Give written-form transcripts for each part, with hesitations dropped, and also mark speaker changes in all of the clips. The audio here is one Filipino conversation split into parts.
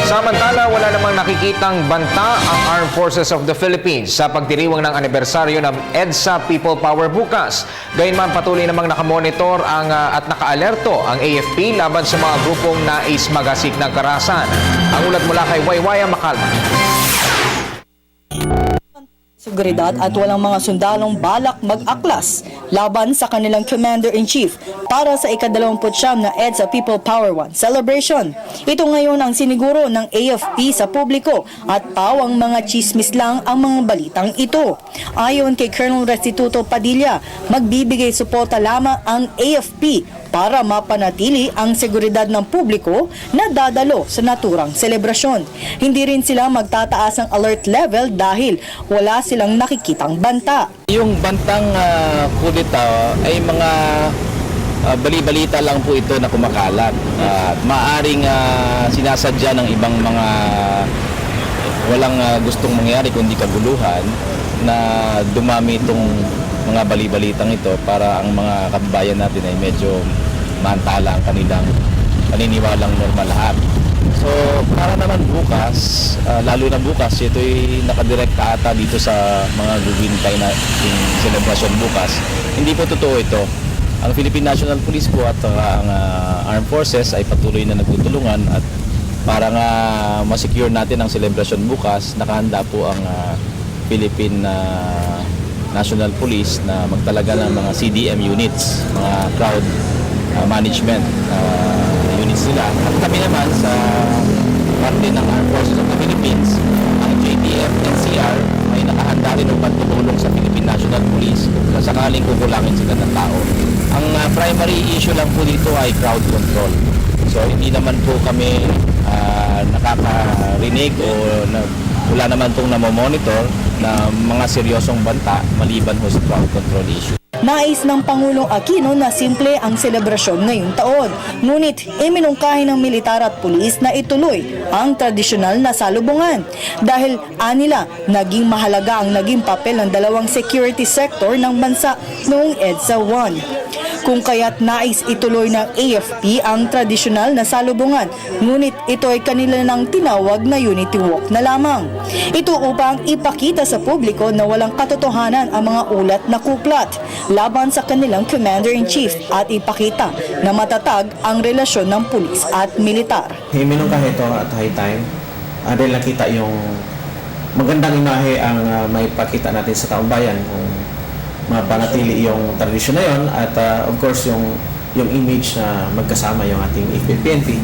Speaker 1: Samantala, wala namang nakikitang banta ang Armed Forces of the Philippines sa pagdiriwang ng anibersaryo ng EDSA People Power bukas. Gayunman, patuloy namang nakamonitor at nakaalerto ang AFP laban sa mga grupong nais magasik ng karahasan. Ang ulat mula kay Waywaya Macalma.
Speaker 2: Seguridad at walang mga sundalong balak mag-aklas laban sa kanilang Commander-in-Chief para sa ika-29 na EDSA People Power 1 celebration. Ito ngayon ang siniguro ng AFP sa publiko at pawang mga chismis lang ang mga balitang ito. Ayon kay Colonel Restituto Padilla, magbibigay suporta lamang ang AFP para mapanatili ang seguridad ng publiko na dadalo sa naturang selebrasyon. Hindi rin sila magtataas ng alert level dahil wala silang nakikitang banta.
Speaker 3: Yung bantang kudeta ay mga bali-balita lang po ito na kumakalat. Maaring sinasadya ng ibang mga walang gustong mangyari kundi kaguluhan na dumami itong mga bali-balitang ito para ang mga kababayan natin ay medyo mantala ang kanilang paniniwalang normal lahat. So para naman bukas, lalo na bukas, ito'y nakadirekta ata dito sa mga guguhintay na celebration bukas. Hindi po totoo ito. Ang Philippine National Police po at ang Armed Forces ay patuloy na nagtutulungan at para nga ma-secure natin ang celebration bukas, nakahanda po ang Philippine National Police na magtalaga ng mga CDM units, mga crowd management units nila. At kami naman sa parte ng Armed Forces of the Philippines, ang JTF NCR ay nakahanda rin upang tumulong sa Philippine National Police kung sakaling kukulangin sila ng tao. Ang primary issue lang po dito ay crowd control. So hindi naman po kami nakakarinig o wala naman pong namomonitor na mga seryosong banta maliban ho sa crowd control issue.
Speaker 2: Nais ng Pangulong Aquino na simple ang selebrasyon ngayong taon. Ngunit iminungkahi ng militar at pulis na ituloy ang tradisyonal na salubungan. Dahil anila, naging mahalaga ang naging papel ng dalawang security sector ng bansa noong EDSA 1. Kung kaya't nais ituloy ng AFP ang tradisyonal na salubungan, ngunit ito ay kanila nang tinawag na unity walk na lamang. Ito upang ipakita sa publiko na walang katotohanan ang mga ulat na kuplat laban sa kanilang Commander-in-Chief at ipakita na matatag ang relasyon ng pulis at militar.
Speaker 4: Minungkahi ito at high time dahil nakita yung magandang imahe ang may pakita natin sa taong bayan kung mapanatili yung tradisyon na yon at of course yung image na magkasama yung ating PNP.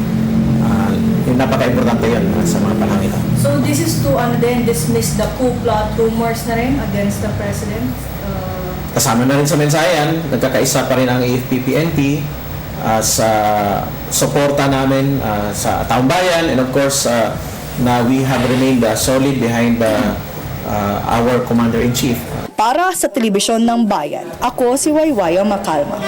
Speaker 4: Yung napaka-importante yun sa mga panahon ito.
Speaker 2: So this is to dismiss the coup plot rumors na rin against the President?
Speaker 4: Kasama na rin sa mensahe yan, nagkakaisa pa rin ang AFP-PNP sa suporta namin sa taong bayan and of course na we have remained solid behind our Commander-in-Chief.
Speaker 2: Para sa Telebisyon ng Bayan, ako si Waywaya Macalma.